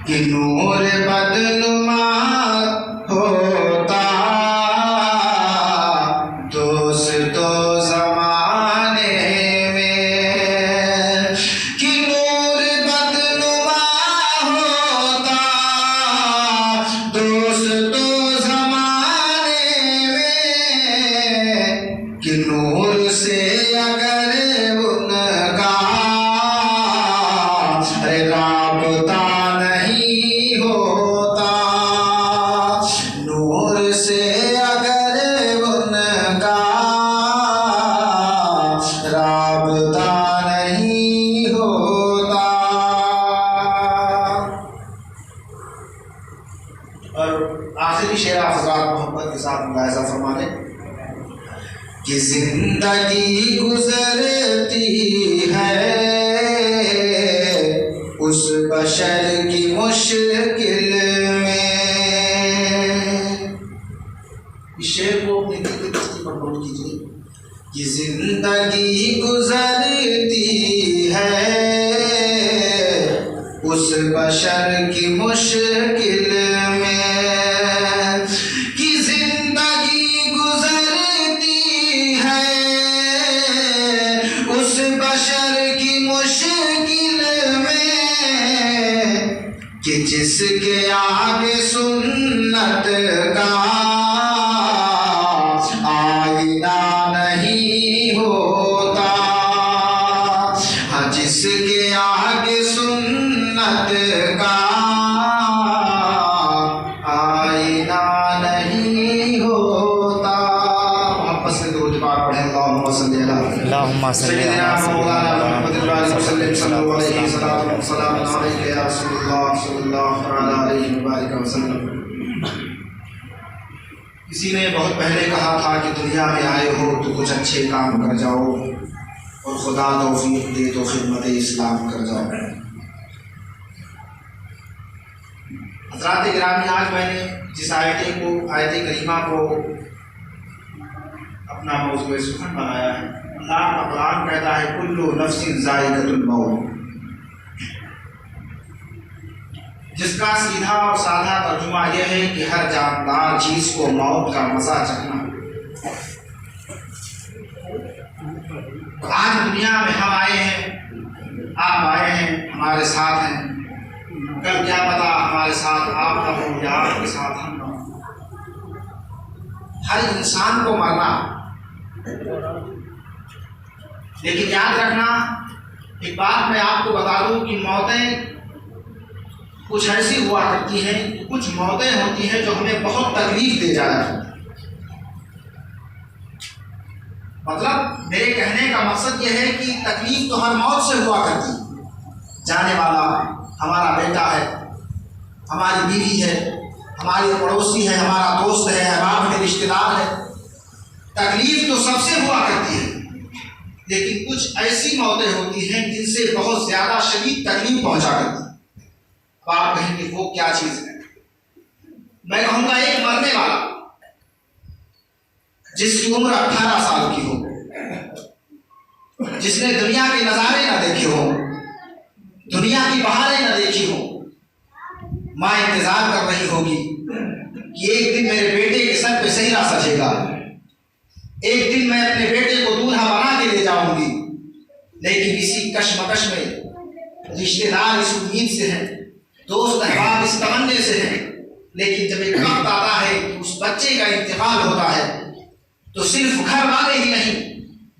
کہ نور بدنما ہوتا دوست و زمانے میں، کہ نور بدنما ہوتا دوست و زمانے میں، کہ نور سے اگر ان کا رابطہ نہیں ہوتا، نور سے اگر ان کا رابطہ نہیں ہوتا۔ اور آخری شعر حضرات محبت کے ساتھ ملاحظہ فرما لیں کہ زندگی گزرتی ہے اس بشر کی مشکل میں، اس شعر کو اپنے دل کی دستی پر نوٹ کیجیے کہ زندگی گزرتی ہے اس بشر کی مشکل میں، کہ زندگی گزرتی ہے اس بشر کی مشکل میں، کہ جس کے آگے سنت کا آئینہ نہیں ہوتا، ہاں جس کے آگے سنت کا آئینہ نہیں ہوتا۔ محبت سے درود پاک پڑھیں، اللہم صلی اللہم صلی سیدنا علی مولانا محمد وسلم صلی اللہ علیہ وسلم علیہ یا رسول اللہ صلی اللہ علیہ وآلہ وسلم۔ کسی نے بہت پہلے کہا تھا کہ دنیا میں آئے ہو تو کچھ اچھے کام کر جاؤ اور خدا توفیق دے تو خدمت اسلام کر جاؤ۔ حضرات گرامی، آج میں نے جس آیت کریمہ کو اپنا موضوع سخن بنایا ہے، اللہ کا قرآن کہتا ہے کل نفس ذائقۃ الموت، جس کا سیدھا اور سادہ ترجمہ یہ ہے کہ ہر جاندار چیز کو موت کا مزہ چکھنا۔ آج دنیا میں ہم آئے ہیں، آپ آئے ہیں، ہمارے ساتھ ہیں، کل کیا پتا ہمارے ساتھ آپ نہ ہو یا آپ کے ساتھ ہم نہ ہو۔ ہر انسان کو مرنا، لیکن یاد رکھنا ایک بات میں آپ کو بتا دوں کہ موتیں کچھ ایسی ہوا کرتی ہیں، کچھ موتیں ہوتی ہیں جو ہمیں بہت تکلیف دے جایا کرتی ہیں۔ مطلب میرے کہنے کا مقصد یہ ہے کہ تکلیف تو ہر موت سے ہوا کرتی ہے۔ جانے والا ہمارا بیٹا ہے، ہماری بیوی ہے، ہماری پڑوسی ہے، ہمارا دوست ہے، احباب ہے، رشتے دار ہے، تکلیف تو سب سے ہوا کرتی ہے، لیکن کچھ ایسی موتیں ہوتی ہیں جن سے بہت زیادہ شدید تکلیف پہنچا کرتی ہے۔ اب آپ کہیں گے وہ کیا چیز ہے؟ میں کہوں گا ایک مرنے والا جس کی عمر 18 سال کی ہو، جس نے دنیا کے نظارے نہ دیکھے ہو، دنیا کی بہاریں نہ دیکھی ہو، ماں انتظار کر رہی ہوگی کہ ایک دن میرے بیٹے کے سر پہ صحرا سجے گا، ایک دن میں اپنے بیٹے کو دولہا بنا کے لے جاؤں گی، لیکن اسی کشمکش میں رشتے دار اس امید سے ہیں، دوست احباب اس تمنے سے ہیں، لیکن جب ایک وقت آتا ہے کہ اس بچے کا انتقال ہوتا ہے تو صرف گھر والے ہی نہیں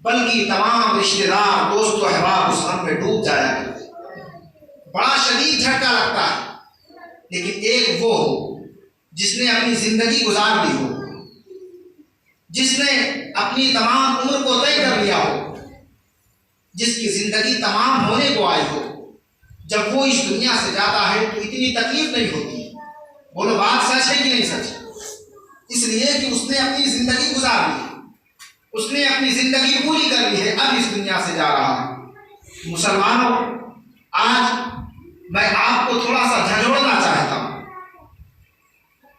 بلکہ تمام رشتے دار، دوست و احباب اس غم میں ڈوب جایا کرتے ہیں۔ بڑا شدید جھٹکا لگتا ہے، لیکن ایک وہ ہو جس نے اپنی زندگی گزار لی ہو، جس نے اپنی تمام عمر کو طے کر لیا ہو، جس کی زندگی تمام ہونے کو آئی ہو، جب وہ اس دنیا سے جاتا ہے تو اتنی تکلیف نہیں ہوتی ہے۔ بولو بات سچ ہے کہ نہیں سچ؟ اس لیے کہ اس نے اپنی زندگی گزار لی ہے، اس نے اپنی زندگی پوری کر لی ہے، اب اس دنیا سے جا رہا ہے۔ مسلمانوں، آج میں آپ کو تھوڑا سا جھنجھوڑنا چاہتا ہوں۔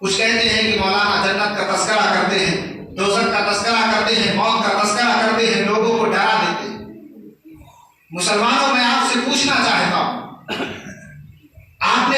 کچھ کہتے ہیں کہ مولانا جنت کا تذکرہ کرتے ہیں، دوزخ کا تذکرہ کرتے ہیں، موت کا تذکرہ کرتے ہیں، لوگوں کو ڈرا دیتے ہیں۔ مسلمانوں، میں آپ سے پوچھنا چاہتا ہوں، آپ نے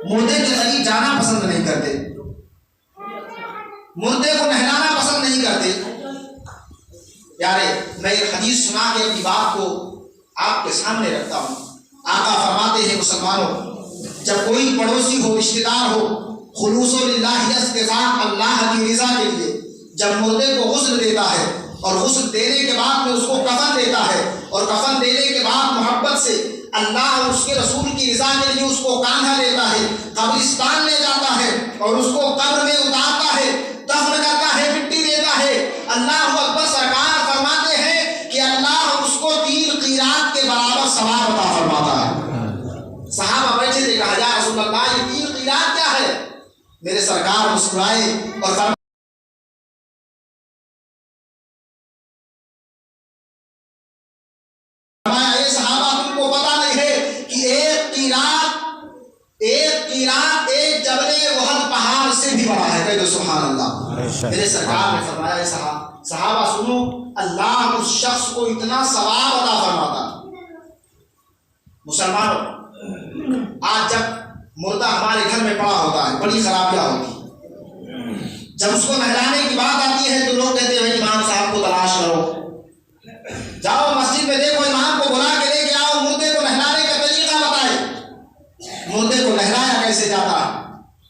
مردے کے قریب جانا پسند نہیں کرتے، مردے کو نہلانا پسند نہیں کرتے۔ پیارے، میں ایک حدیث سنا کے اپنی بات کو آپ کے سامنے رکھتا ہوں۔ آقا فرماتے ہیں مسلمانوں، جب کوئی پڑوسی ہو، رشتہ دار ہو، خلوص للہ استغاثہ اللہ کی رضا کے لیے جب مردے کو غسل دیتا ہے اور غسل دینے کے بعد میں اس کو کفن دیتا ہے اور کفن دینے کے بعد محبت سے اللہ اور اس کے رسول کی رضا کے لیے اس کو کاندھا لیتا ہے، قبرستان لے جاتا ہے اور اس کو قبر میں اتارتا ہے، دفن کرتا ہے، مٹی دیتا ہے، اللہ اکبر، سرکار فرماتے ہیں کہ اللہ اس کو 3 قیرات کے برابر ثواب عطا فرماتا ہے۔ صحابہ بیٹھے تھے، کہا یا رسول اللہ یہ 3 قیرات کیا ہے؟ میرے سرکار مسکرائے اور فرمایا اے صحابہ، تم کو پتا نہیں ہے کہ ایک قیرات ایک جبل احد پہاڑ سے بھی بڑا ہے؟ کہہ دو سبحان اللہ۔ میرے سرکار نے فرمایا اے صحابہ سنو، اللہ اس شخص کو اتنا ثواب عطا فرماتا۔ مسلمانوں، آج جب مردہ ہمارے گھر میں پڑا ہوتا ہے، بڑی خرابیاں ہوتی ہیں، جب اس کو نہلانے کی بات آتی ہے تو لوگ کہتے ہیں بھائی امام صاحب کو تلاش کرو، جاؤ مسجد میں دیکھو، امام کو بلا کے لے کے آؤ، مردے کو نہلانے کا طریقہ بتائے، مردے کو نہلایا کیسے جاتا ہے،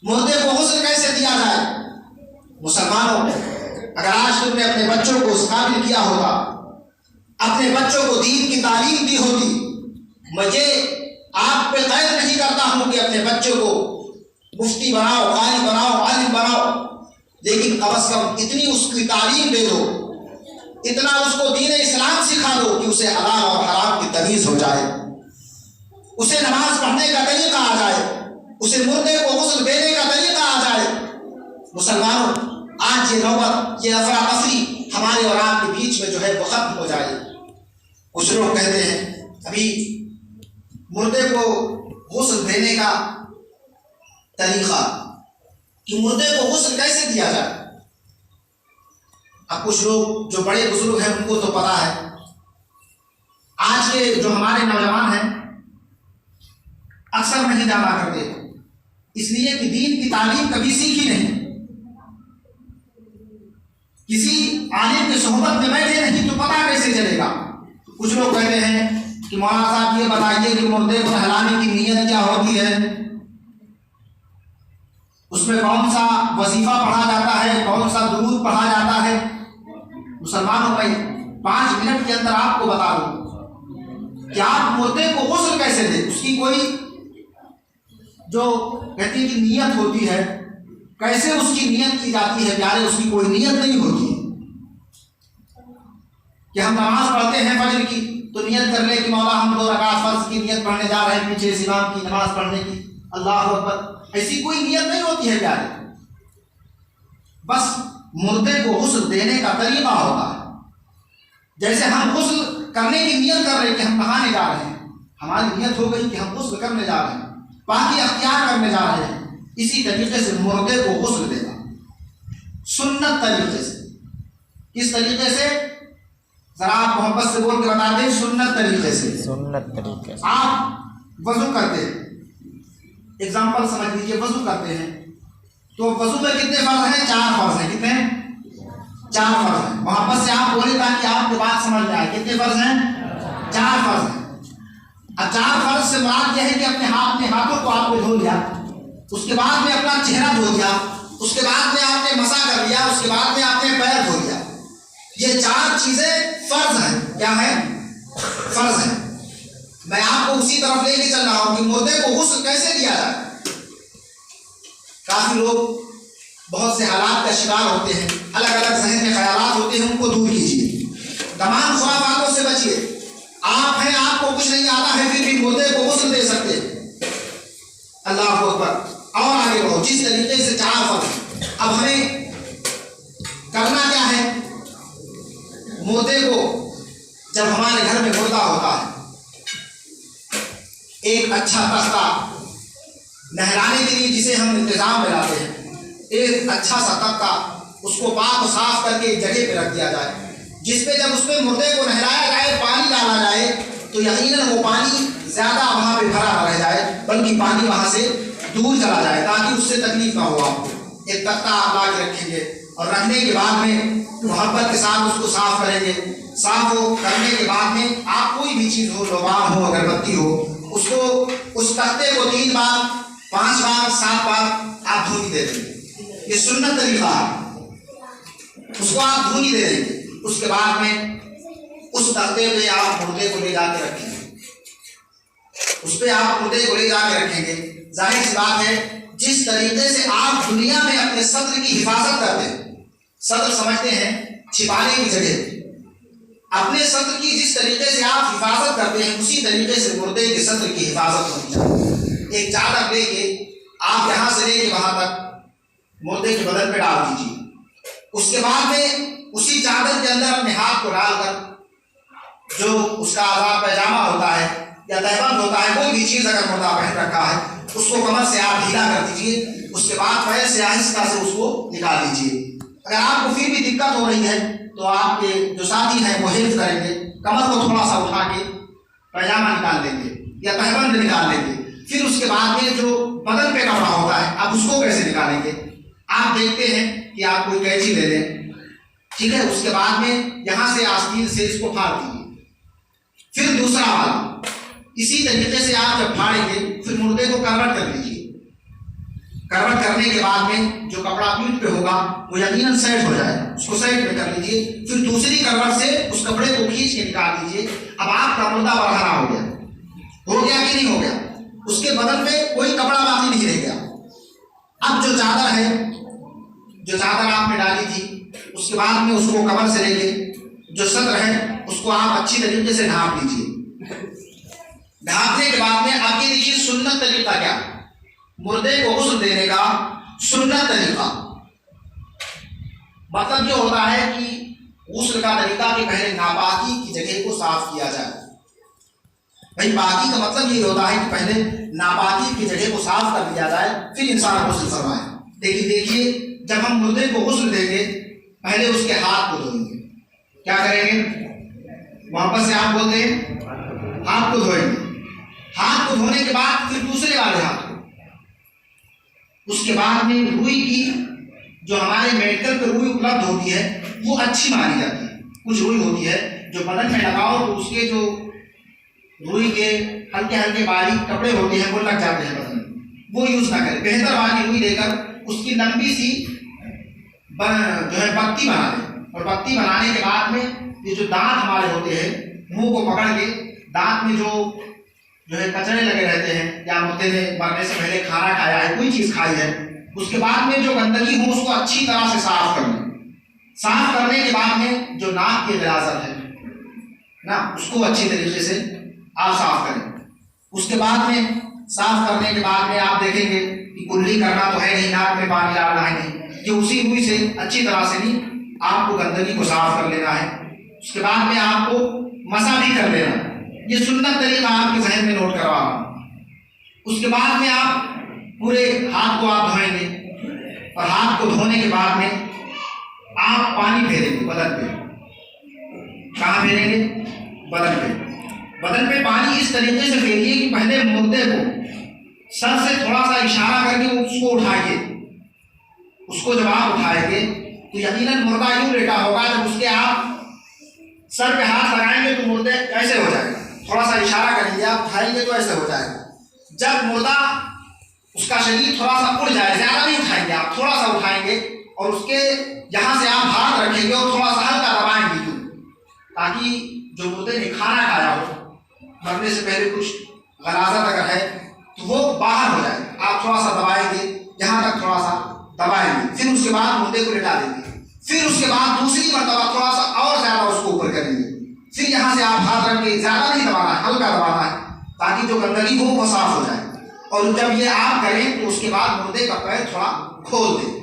مردے کو غسل کیسے دیا جائے۔ مسلمانوں، اگر آج تم نے اپنے بچوں کو اس قابل کیا ہوتا، اپنے بچوں کو دین کی تعلیم دی ہوتی، مجھے آپ پہ قید نہیں کرتا ہوں کہ اپنے بچوں کو مفتی بناؤ، قاری بناؤ، عالم بناؤ، لیکن کم از کم اتنی اس کی تعلیم دے دو، اتنا اس کو دین اسلام سکھا دو کہ اسے حلال اور حرام کی تمیز ہو جائے، اسے نماز پڑھنے کا طریقہ آ جائے، اسے مردے کو غسل دینے کا طریقہ آ جائے۔ مسلمانوں، آج یہ نوبت، یہ افراتفری ہمارے اور آپ کے بیچ میں جو ہے وہ ختم ہو جائے۔ کچھ لوگ کہتے ہیں ابھی مردے کو غسل دینے کا طریقہ، کہ مردے کو غسل کیسے دیا جائے۔ اب کچھ لوگ جو بڑے بزرگ ہیں ان کو تو پتا ہے، آج کے جو ہمارے نوجوان ہیں اکثر نہیں جانا کرتے، اس لیے کہ دین کی تعلیم کبھی سیکھی نہیں، کسی عالم کی صحبت میں بیٹھے نہیں تو پتہ کیسے چلے گا۔ کچھ لوگ کہتے ہیں کہ مولانا صاحب یہ بتائیے کہ مردے کو نہلانے کی نیت کیا ہوتی ہے، اس میں کون سا وظیفہ پڑھا جاتا ہے، کون سا درود پڑھا جاتا ہے۔ مسلمانوں، میں 5 منٹ کے اندر آپ کو بتا دوں کہ آپ مردے کو غسل کیسے دیں۔ اس کی کوئی جو کہتی ہے کہ نیت ہوتی ہے، کیسے اس کی نیت کی جاتی ہے؟ پیارے، اس کی کوئی نیت نہیں ہوتی ہے کہ ہم نماز پڑھتے ہیں فجر کی تو نیت کر لیں کہ مولا ہم 2 رکعت فرض کی نیت پڑھنے جا رہے ہیں پیچھے سے امام کی نماز پڑھنے کی، اللہ اکبر، ایسی کوئی نیت نہیں ہوتی ہے پیارے۔ بس مردے کو غسل دینے کا طریقہ ہوتا ہے، جیسے ہم غسل کرنے کی نیت کر رہے ہیں کہ ہم نہانے جا رہے ہیں، ہماری نیت ہو گئی کہ ہم غسل کرنے جا رہے ہیں، پاکی اختیار کرنے جا رہے ہیں، اسی طریقے سے مردے کو غسل دینا سنت طریقے سے۔ کس طریقے سے؟ ذرا آپ محبت سے بول کے بتا دیں، سنت طریقے سے۔ سنت طریقے سے آپ وضو کرتے ہیں، اگزامپل سمجھ لیجیے، وضو کرتے ہیں تو وضو میں کتنے فرض ہیں؟ 4 فرض ہیں۔ کتنے؟ 4 فرض ہیں۔ محبت سے آپ بولے تاکہ آپ کو بات سمجھ میں آئے، کتنے فرض ہیں؟ 4 فرض ہیں۔ اب 4 فرض سے مراد یہ ہے کہ اپنے ہاتھوں کو آپ نے دھو لیا، اس کے بعد میں اپنا چہرہ دھو لیا، اس کے بعد میں آپ نے مسح کر لیا، اس کے بعد میں آپ نے پیر دھو لیا۔ یہ 4 چیزیں فرض ہیں۔ کیا ہے؟ فرض ہیں۔ میں آپ کو اسی طرف لے کے چل رہا ہوں کہ مردے کو غسل کیسے دیا جائے۔ کافی لوگ بہت سے حالات کا شکار ہوتے ہیں، الگ الگ ذہن میں خیالات ہوتے ہیں، ان کو دور کیجیے، تمام خرافاتوں سے بچیے۔ آپ ہیں، آپ کو کچھ نہیں آتا ہے، پھر بھی مردے کو غسل دے سکتے ہیں، اللہ اکبر۔ اور آگے بڑھو، جس طریقے سے 4 فرض، اب ہمیں کرنا کیا ہے؟ مردے کو جب ہمارے گھر میں مردہ ہوتا ہے، ایک اچھا تختہ نہلانے کے لیے جسے ہم انتظام میں لاتے ہیں، ایک اچھا سا تختہ، اس کو پاک و صاف کر کے ایک جگہ پہ رکھ دیا جائے، جس پہ جب اس پہ مردے کو نہلایا جائے، پانی ڈالا جائے تو یقیناً وہ پانی زیادہ وہاں پہ بھرا نہ رہ جائے، بلکہ پانی وہاں سے دور چلا جائے تاکہ اس سے تکلیف نہ ہو آپ کو. ایک تختہ آپ لا کے رکھیں گے اور رکھنے کے بعد میں محبت کے ساتھ اس کو صاف کریں گے. صاف ہو کرنے کے بعد میں آپ کوئی بھی چیز ہو، لباب ہو، اگربتی ہو، اس کو اس تختے کو 3 بار 5 بار 7 بار آپ دھونی دے دیں گے. یہ سنت طریقہ ہے. اس کو آپ دھونی دے دیں گے. اس کے بعد میں اس تختے پہ آپ مردے کو لے جا کے رکھیں گے. اس پہ آپ مردے کو لے جا کے رکھیں گے. ظاہر سی بات ہے جس طریقے سے آپ دنیا میں اپنے صدر کی حفاظت کرتے ہیں، صدر سمجھتے ہیں چھپانے کی جگہ، اپنے صدر کی جس طریقے سے آپ حفاظت کرتے ہیں اسی طریقے سے مردے کے صدر کی حفاظت ہونی چاہیے. ایک چادر لے کے آپ یہاں سے لے کے وہاں تک مردے کے بدن پہ ڈال دیجیے. اس کے بعد میں اسی چادر کے اندر اپنے ہاتھ کو ڈال کر جو اس کا آزاد پیجامہ ہوتا ہے یا تہبند ہوتا ہے، کوئی بھی چیز اگر مردہ پہن رکھا ہے اس کو کمر سے آپ ڈھیلا کر دیجیے. اس کے بعد پیر سے آہستہ سے اس کو نکال دیجیے. اگر آپ کو پھر بھی دقت ہو رہی ہے تو آپ کے جو ساتھی ہیں وہ ہیلپ کریں گے، کمر کو تھوڑا سا اٹھا کے پیجامہ نکال لیں گے یا تہبند نکال لیں گے. پھر اس کے بعد میں جو بدن پہ کپڑا ہوتا ہے آپ اس کو کیسے نکالیں گے؟ آپ دیکھتے ہیں کہ آپ کوئی قینچی لے لیں، ٹھیک ہے. اس کے بعد میں یہاں سے آستین سے اس کو پھاڑ دیجیے. پھر دوسرا والا اسی طریقے سے آپ جب پھاڑیں گے پھر مردے کو کروٹ کر لیجیے. کروٹ کرنے کے بعد میں جو کپڑا پیٹھ پہ ہوگا وہ یقیناً سیٹ ہو جائے، اس کو سیٹ میں کر لیجیے. پھر دوسری کروٹ سے اس کپڑے کو کھینچ کے نکال دیجیے. اب آپ کا مردہ برہنہ ہو گیا کہ نہیں ہو گیا؟ اس کے بدن پہ کوئی کپڑا باقی نہیں رہ گیا. اب جو چادر ہے، جو چادر آپ نے ڈالی تھی، اس کے بعد میں اس کو کمر سے لے کے جو صدر ہے اس کو آپ اچھی طریقے سے ڈھانپ لیجیے. ڈھانپنے کے بعد میں آپ یہ دیکھیے سنت طریقہ کیا، مردے کو غسل دینے کا سنت طریقہ. مطلب یہ ہوتا ہے کہ غسل کا طریقہ کہ پہلے ناپاکی کی جگہ کو صاف کیا جائے. بھائی پاکی کا مطلب یہ ہوتا ہے کہ پہلے ناپاکی کی جگہ کو صاف کر دیا جائے پھر انسان غسل فرمائے. لیکن دیکھیے جب ہم مردے کو غسل دیں گے پہلے اس کے ہاتھ کو دھوئیں گے. کیا کریں گے؟ واپس سے آپ بولتے ہیں ہاتھ کو دھوئیں گے. ہاتھ کو دھونے کے بعد پھر دوسرے والے ہاتھ کو. اس کے بعد میں روئی کی جو ہمارے میڈیکل پہ روئی اپلبدھ ہوتی ہے وہ اچھی مانی جاتی ہے. کچھ روئی ہوتی ہے جو بدن میں لگاؤ تو اس کے جو روئی کے ہلکے ہلکے باریک کپڑے ہوتے ہیں وہ لگ جاتے ہیں بدن میں، وہ یوز نہ کریں. بہتر والی روئی لے کر اس کی لمبی سی جو ہے پتی بنا دیں. اور پتی بنانے کے بعد میں یہ جو دانت ہمارے ہوتے ہیں منہ کو پکڑ کے دانت میں جو ہے کچرے لگے رہتے ہیں یا مردے نے مرنے سے پہلے کھانا کھایا ہے، کوئی چیز کھائی ہے، اس کے بعد میں جو گندگی ہو اس کو اچھی طرح سے صاف کر لیں. صاف کرنے کے بعد میں جو ناک کی غلاظت ہے نا اس کو اچھی طریقے سے آپ صاف کریں. اس کے بعد میں صاف کرنے کے بعد میں آپ دیکھیں گے کہ کلی کرنا تو ہے نہیں، ناک میں پانی ڈالنا ہے نہیں، کہ اسی روئی سے اچھی طرح سے نہیں آپ کو گندگی کو صاف کر لینا ہے. اس کے بعد میں آپ کو مسح بھی کر لینا ہے. یہ سنت طریقہ آپ کے ذہن میں نوٹ کروا رہا ہوں. اس کے بعد میں آپ پورے ہاتھ کو آپ دھوئیں گے اور ہاتھ کو دھونے کے بعد میں آپ پانی پھیریں گے بدن پہ. کہاں پھیریں گے؟ بدن پہ. بدن پہ پانی اس طریقے سے پھیریے کہ پہلے مردے کو سر سے تھوڑا سا اشارہ کر کے اس کو اٹھائیے. اس کو جب آپ اٹھائیں گے تو یقیناً مردہ یوں لیٹا ہوگا، جب اس کے آپ سر پہ ہاتھ لگائیں گے تو مردے ایسے ہو جائے گا. تھوڑا سا اشارہ کریں گے آپ، اٹھائیں گے تو ایسے ہو جائے گا. جب مردہ اس کا شریر تھوڑا سا اڑ جائے، زیادہ نہیں اٹھائیں گے آپ، تھوڑا سا اٹھائیں گے اور اس کے یہاں سے آپ ہاتھ رکھیں گے اور تھوڑا سا ہلکا دبائیں گے تاکہ جو مردے نے کھانا کھایا ہو، مرنے سے پہلے کچھ غلاظت اگر ہے تو وہ باہر ہو جائے. آپ تھوڑا سا دبائیں گے، یہاں تک تھوڑا سا دبائیں گے. پھر اس کے بعد مردے کو لٹا دیں گے. پھر اس کے بعد دوسری مرتبہ تھوڑا سا اور زیادہ اس کو اوپر کریں گے. پھر یہاں سے آپ ہاتھ رکھ کے زیادہ نہیں دبانا ہے، ہلکا دبانا ہے تاکہ جو گندگی ہو وہ صاف ہو جائے. اور جب یہ آپ کریں تو اس کے بعد مردے کا پیر تھوڑا کھول دیں.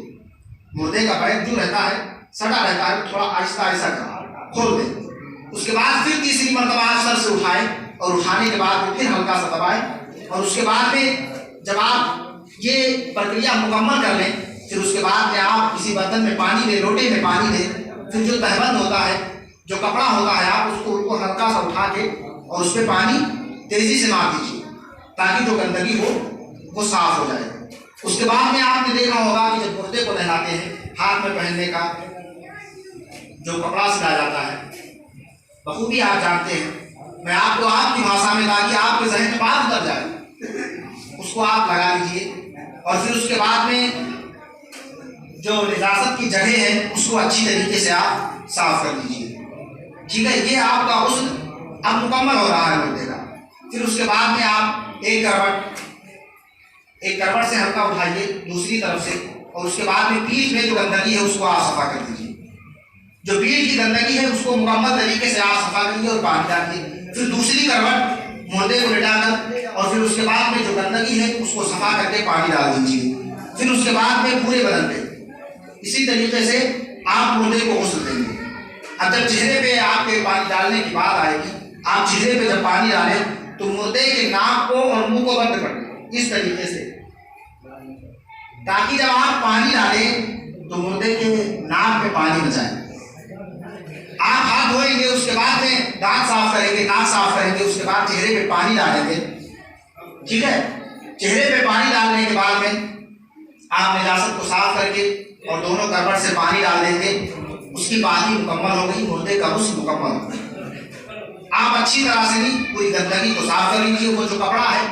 مردے کا پیر جو رہتا ہے سٹا رہتا ہے تھوڑا آہستہ آہستہ کھول دیں. اس کے بعد پھر تیسری مرتبہ آپ سر سے اٹھائیں اور اٹھانے کے بعد پھر ہلکا سا دبائیں. اور اس کے بعد میں جب آپ یہ پرکریا مکمل کر لیں پھر اس کے بعد میں آپ کسی برتن میں پانی دیں، لوٹے میں پانی دیں. پھر جو تہبند ہوتا ہے، جو کپڑا ہوتا ہے، آپ اس کو ہلکا سا اٹھا کے اور اس پہ پانی تیزی سے مار دیجیے تاکہ جو گندگی ہو وہ صاف ہو جائے. اس کے بعد میں آپ نے دیکھا ہوگا کہ جب مردے کو نہلاتے ہیں ہاتھ میں پہننے کا جو کپڑا سلایا جاتا ہے بخوبی آپ جانتے ہیں. میں آپ کو آپ کی بھاشا میں تاکہ آپ کے ذہن میں بات اتر جائے اس کو آپ لگا لیجیے. اور پھر اس کے بعد میں جو نجاست کی جگہ ہے اس کو اچھی طریقے سے آپ صاف کر لیجیے. ٹھیک ہے, یہ آپ کا غسل اب مکمل ہو رہا ہے مردے کا. پھر اس کے بعد میں آپ ایک کروٹ سے ہلکا اٹھائیے دوسری طرف سے, اور اس کے بعد میں پیٹھ میں جو گندگی ہے اس کو آپ صفا کر دیجیے. جو پیٹھ کی گندگی ہے اس کو مکمل طریقے سے آپ صفا کریے اور پانی ڈالیے. پھر دوسری کروٹ مردے کو لٹا کر اور پھر اس کے بعد میں جو گندگی ہے اس کو صفا کر کے پانی ڈال دیجیے. پھر اس کے بعد میں پورے بدن پہ اسی طریقے سے آپ مردے کو غسل دیں گے. اب جب چہرے پہ آپ کے پانی ڈالنے کی بات آئے گی, آپ چہرے پہ جب پانی ڈالیں تو مردے کے ناک کو اور منہ کو بند کر دیں اس طریقے سے, تاکہ جب آپ پانی ڈالیں تو مردے کے ناک میں پانی نہ جائے. آپ ہاتھ دھوئیں گے, اس کے بعد میں دانت صاف کریں گے, ناک صاف کریں گے, اس کے بعد چہرے پہ پانی ڈالیں گے. ٹھیک ہے, چہرے پہ پانی ڈالنے کے بعد میں آپ نجاست کو صاف کر کے اور دونوں کروٹ سے پانی ڈال دیں گے. اس کی پانی مکمل ہو گئی, مردے کا غسل مکمل ہو گئی. آپ اچھی طرح سے نہیں پوری گندگی کو صاف کر لیجیے. وہ جو کپڑا ہے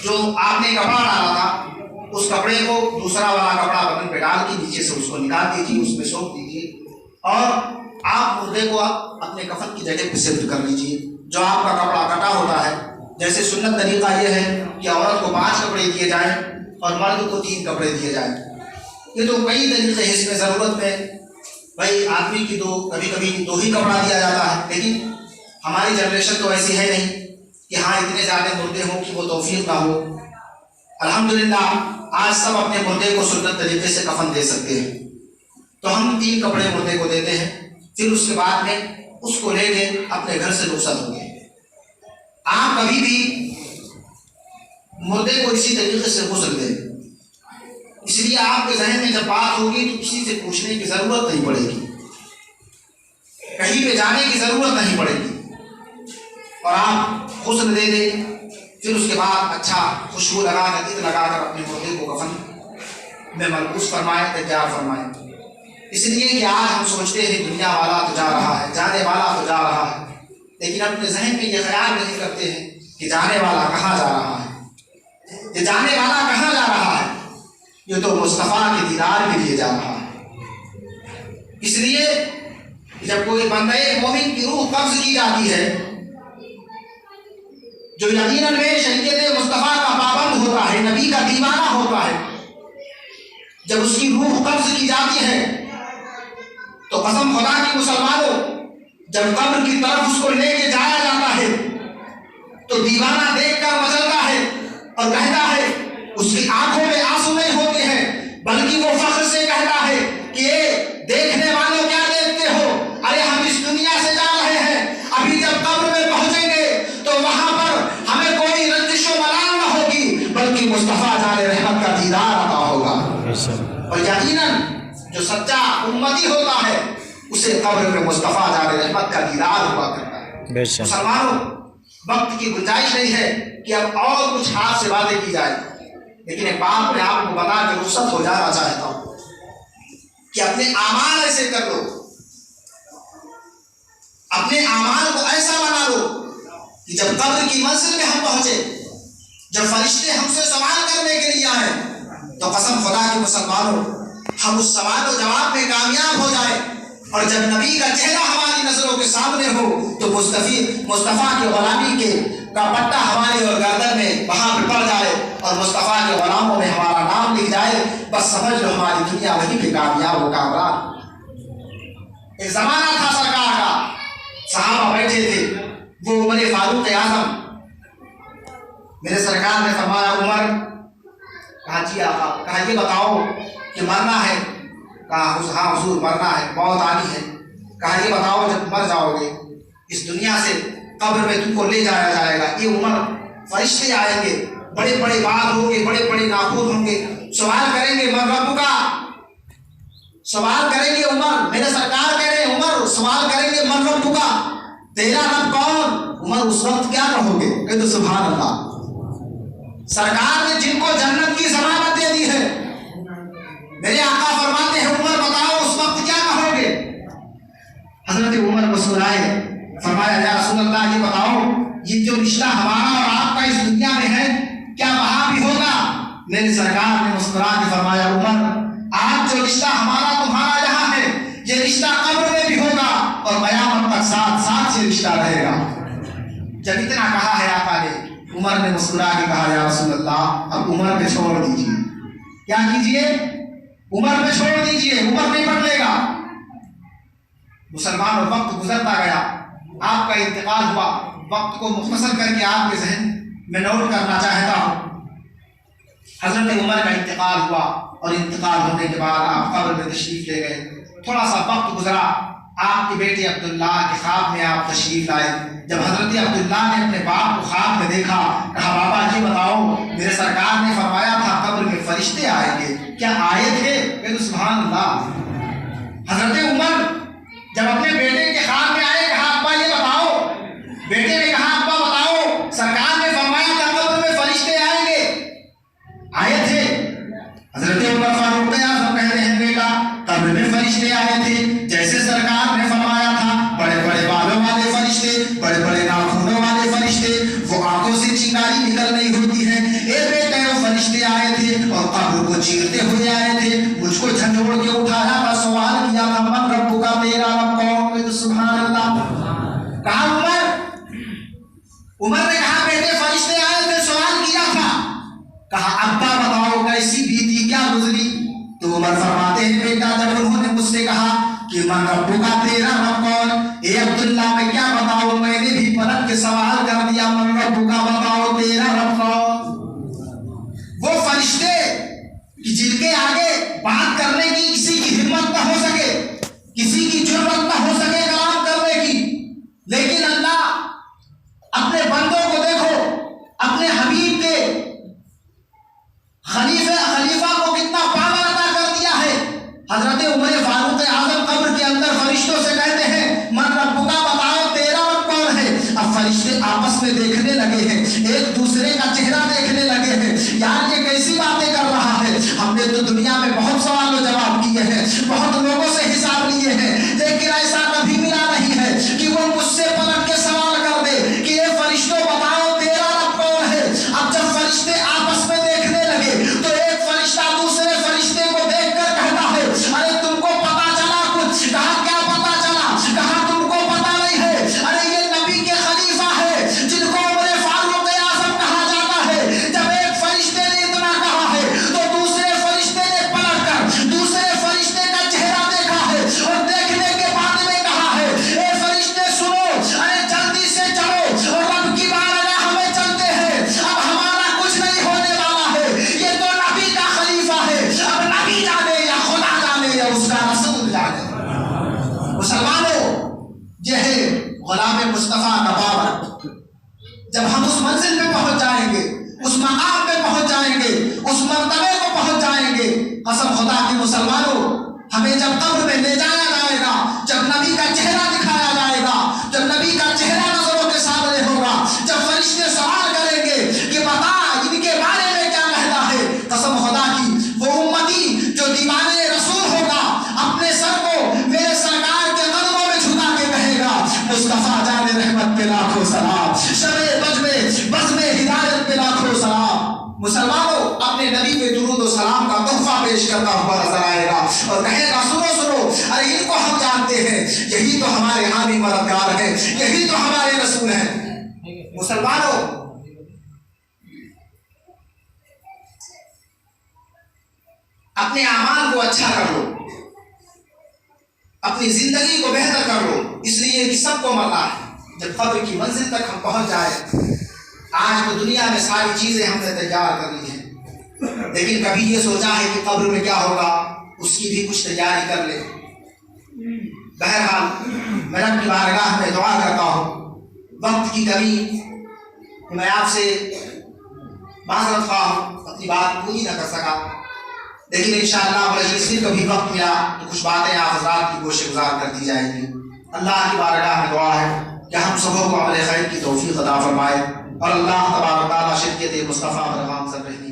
جو آپ نے کپڑا ڈالا تھا اس کپڑے کو دوسرا والا کپڑا بدن پہ ڈال کے نیچے سے اس کو نکال دیجیے, اس میں سونپ دیجیے اور آپ مردے کو اپنے کفن کی جگہ پہ شفٹ کر لیجیے. جو آپ کا کپڑا کٹا ہوتا ہے, جیسے سنت طریقہ یہ ہے کہ عورت کو 5 کپڑے دیے جائیں اور مرد کو 3 کپڑے دیے جائیں. یہ تو کئی طریقے ہیں, اس میں ضرورت میں بھائی آدمی کی کبھی کبھی 2 ہی کپڑا دیا جاتا ہے, لیکن ہماری جنریشن تو ایسی ہے نہیں کہ ہاں اتنے زیادہ مردے ہوں کہ وہ توفیق نہ ہو. الحمدللہ آج سب اپنے مردے کو سنت طریقے سے کفن دے سکتے ہیں, تو ہم 3 کپڑے مردے کو دیتے ہیں. پھر اس کے بعد میں اس کو لے کے اپنے گھر سے رخصت ہو گئے. آپ کبھی بھی مردے کو اسی طریقے سے غسل دیں, اس لیے آپ کے ذہن میں جب بات ہوگی تو کسی سے پوچھنے کی ضرورت نہیں پڑے گی, کہیں پہ جانے کی ضرورت نہیں پڑے گی, اور آپ غسل دے دیں. پھر اس کے بعد اچھا خوشبو لگا کر عطر لگا کر اپنے مردے کو کفن میں ملبوس فرمائیں, تیار فرمائیں. اس لیے کہ آج ہم سوچتے ہیں دنیا والا تو جا رہا ہے, جانے والا تو جا رہا ہے, لیکن اپنے ذہن میں یہ خیال نہیں کرتے ہیں کہ جانے والا کہاں جا رہا ہے. یہ جانے والا کہاں جا رہا ہے, یہ تو مصطفیٰ کے دیدار کے لیے جا رہا ہے. اس لیے جب کوئی بندے مومن کی روح قبض کی جاتی ہے, جو یقیناً میں شریعت مصطفیٰ کا پابند ہوتا ہے, نبی کا دیوانہ ہوتا ہے, جب اس کی روح قبض کی جاتی ہے تو قسم خدا کی مسلمانوں, جب قبر کی طرف اس کو لے کے جایا جاتا ہے تو دیوانہ دیکھ کر مچلتا ہے اور کہتا ہے, اس کی آنکھوں میں آنسو نہیں ہوتے ہیں بلکہ وہ فخر سے کہتا ہے کہ دیکھنے والوں کیا دیکھتے ہو, ارے ہم اس دنیا سے جا رہے ہیں, ابھی جب قبر میں پہنچیں گے تو وہاں پر ہمیں کوئی رنجش و ملال نہ ہوگی بلکہ مصطفیٰ جان رحمت کا دیدار عطا ہوگا. اور یقیناً جو سچا امتی ہوتا ہے اسے قبر میں مصطفیٰ جان رحمت کا دیدار ہوا کرتا ہے. مسلمانوں, وقت کی گنجائش نہیں ہے کہ اب اور کچھ ہاتھ سے باتیں کی جائے, لیکن ایک بات میں آپ کو بتا کے رخصت ہو جانا چاہتا ہوں کہ اپنے اعمال ایسے کر لو, اپنے اعمال کو ایسا بنا لو کہ جب قبر کی منزل میں ہم پہنچے, جب فرشتے ہم سے سوال کرنے کے لیے آئے تو قسم خدا کے مسلمانوں ہم اس سوال و جواب میں کامیاب ہو جائیں, اور جب نبی کا چہرہ ہماری نظروں کے سامنے ہو تو مصطفیٰ کی غلامی کا پٹا ہماری اور گردن میں وہاں پہ پڑ جائے اور مصطفیٰ کے غلاموں میں ہمارا نام لکھ جائے, بس سمجھ لو ہماری دنیا وہیں پہ کامیاب و کامران. ایک زمانہ تھا سرکار کا, صحابہ بیٹھے تھے, وہ عمر فاروق اعظم, میرے سرکار نے فرمایا عمر, کہا جی آقا, کہا یہ بتاؤ کہ مرنا ہے, کہا ہاں حضور مرنا ہے, موت آنی ہے. کہا یہ بتاؤ جب مر جاؤ گے اس دنیا سے قبر میں تم کو لے جایا جائے گا, یہ عمر فرشتے آئیں گے, بڑے بڑے بال ہوں گے, بڑے بڑے ناخن ہوں گے, سوال کریں گے من رب کا, سوال کریں گے عمر, میرے سرکار کہہ رہے ہیں عمر سوال کریں گے من رب کا, تیرا رب کون؟ عمر اس وقت کیا کہو گے؟ کہ تو سبحان اللہ. سرکار نے جن کو جنت کی ضمانت دے میرے سرکار نے مسکرا کے فرمایا عمر آج جو رشتہ ہمارا تمہارا یہاں ہے یہ رشتہ قبر میں بھی ہوگا اور قیامت تک ساتھ ساتھ یہ رشتہ رہے گا۔ جب اتنا کہا ہے آقا نے عمر نے مسکرا کے کہا یا رسول اللہ اب عمر پہ چھوڑ دیجیے۔ کیا کیجیے؟ عمر پہ چھوڑ دیجیے، عمر نہیں پکڑے گا۔ مسلمان وقت گزرتا گیا، آپ کا انتقال ہوا۔ وقت کو مختصر کر کے آپ کے ذہن میں نوٹ کرنا چاہتا ہوں۔ حضرت عمر کا انتقال ہوا اور انتقال ہونے کے بعد آپ قبر میں تشریف لے گئے۔ تھوڑا سا وقت گزرا، آپ کے بیٹے عبداللہ کے خواب میں آپ تشریف لائے۔ جب حضرت عبداللہ نے اپنے باپ کو خواب میں دیکھا، کہا بابا جی بتاؤ میرے سرکار نے فرمایا تھا قبر میں فرشتے آئیں گے، کیا آئے تھے؟ کہ سبحان اللہ۔ حضرت عمر جب اپنے بیٹے کے خواب میں آئے کہا ابا یہ بتاؤ، بیٹے نے کہا ابا بتاؤ سرکار نے فرمایا تھا قبر میں فرشتے آئیں گے، آئے تھے؟ حضرت عمر فاروق اعظم کہتے ہیں بیٹا قبر میں فرشتے آئے تھے جیسے سرکار نے فرمایا تھا، بڑے بڑے بالوں والے فرشتے، بڑے بڑے ناخنوں والے فرشتے، وہ آنکھوں سے چنگاری نکل رہی ہوتی ہے۔ اے بیٹے وہ فرشتے آئے تھے اور قبر کو چیرتے ہوئے آئے تھے، مجھ کو جھنجھوڑ کے اٹھایا تھا، سوال کیا تھا من رب کا تیرا رب کون؟ سبحان اللہ۔ کہا عمر نے کہا بیٹے فرشتے آئے تھے، سوال کیا تھا۔ کہا ابا بتاؤ کیسی بیتی کیا گزری؟ تو عمر فرماتے ہیں بیٹا جب انہوں نے مجھ سے کہا کہ من رب کا تیرا رب کون، اے عبداللہ میں کیا بتاؤں، میں نے بھی پلٹ کے سوال کر دیا من رب کا بتاؤ تیرا رب کون۔ وہ فرشتے جن کے آگے بات کرنے کی کسی کی ہمت نہ ہو سکے، کسی کی جرأت نہ ہو سکے کلام کرنے کی، لیکن اللہ اپنے بندوں کو دیکھو، اپنے حبیب کے خلیفہ کو کتنا پاور عطا کر دیا ہے۔ حضرت عمر فاروق اعظم قبر کے اندر فرشتوں سے کہتے ہیں من رب کا بتاؤ تیرا رب کون ہے۔ اب فرشتے آپس میں دیکھنے لگے ہیں، ایک دوسرے کا چہرہ دیکھنے لگے ہیں، یار یہ کیسی باتیں کر رہا ہے، ہم نے تو دنیا میں بہت سوال و جواب کیے ہیں، بہت لوگوں سے حساب لیے ہیں، لیکن ایسا کبھی ملا نہیں ہے کہ وہ مجھ سے پلٹ کے سوال کر دے کہ یہ فرشتوں بتاؤ تیرا رب کون ہے۔ اب جب فرشتے آپس میں دیکھنے لگے تو ایک فرشتہ دوسرے فرشتے کو دیکھ کر کہتا ہے ارے تم کو پتا چلا کچھ؟ کہا کیا پتا چلا؟ کہا تم کو پتا نہیں ہے، ارے یہ نبی کے خلیفہ ہے جن کو عمر فاروق اعظم کہا جاتا ہے۔ جب ایک فرشتے نے اتنا کہا ہے تو دوسرے فرشتے نے پلٹ کر دوسرے فرشتے کا چہرہ دیکھا ہے اور دیکھنے کے بعد میں کہا ہے اے فرشتے سنو، ارے جلدی سے چلو اور رب کی بارگاہ ہمیں چلتے ہیں، اب ہمارا کچھ نہیں ہونے والا ہے، یہ تو نبی کا خلیفہ ہے، اب نبی جانے یا خدا جانے یا اس کا رسول جانے۔ مسلمانوں یہ ہے غلام مصطفیٰ کا پاور۔ جب ہم اس منزل پہ پہنچ جائیں گے، اس مقام پہ پہنچ جائیں گے، اس مرتبے کو پہنچ جائیں گے، قسم خدا کی مسلمانوں ہمیں جب قبر میں لے جایا جائے گا، جب نبی کا چہرہ دکھایا جائے گا، جب نبی کا چہرہ نظروں کے سامنے ہوگا، جب فرشتے سوال کریں گے کہ بتا ان کے بارے میں کیا کہتا ہے، قسم خدا کی وہ امتی جو دیوانے رسول ہوگا اپنے سر کو میرے سرکار کے قدموں میں جھکا کے کہے گا مصطفیٰ جان رحمت پہ لاکھوں سلام، شب بزم ہدایت پہ لاکھوں سلام۔ مسلمانوں اپنے نبی پہ درود و سلام کا تحفہ پیش کرتا ہوا نظر آئے گا اور کہے گا سنو سنو، ارے ان کو ہم جانتے ہیں، یہی تو ہمارے حامی مددگار ہیں، یہی تو ہمارے رسول ہیں۔ مسلمانوں اپنے اعمال کو اچھا کر لو، اپنی زندگی کو بہتر کر لو، اس لیے کہ سب کو مرنا ہے۔ جب قبر کی منزل تک ہم پہنچ جائیں، آج تو دنیا میں ساری چیزیں ہم نے تیار کر لی ہیں، لیکن کبھی یہ سوچا ہے کہ قبر میں کیا ہوگا، اس کی بھی کچھ تیاری کر لے۔ بہرحال میں رب کی بارگاہ میں دعا کرتا ہوں، وقت کی کمی میں آپ سے معذرت خواہ ہوں، اپنی بات پوری نہ کر سکا، لیکن انشاءاللہ پھر کبھی وقت ملا تو کچھ باتیں آپ حضرات کی گوشے گزار کر دی جائیں گی۔ اللہ کی بارگاہ میں دعا ہے کہ ہم سبوں کو عمل خیر کی توفیق عطا فرمائے اور اللہ تبارک و تعالیٰ شریعت مصطفیٰ پر گامزن رہنے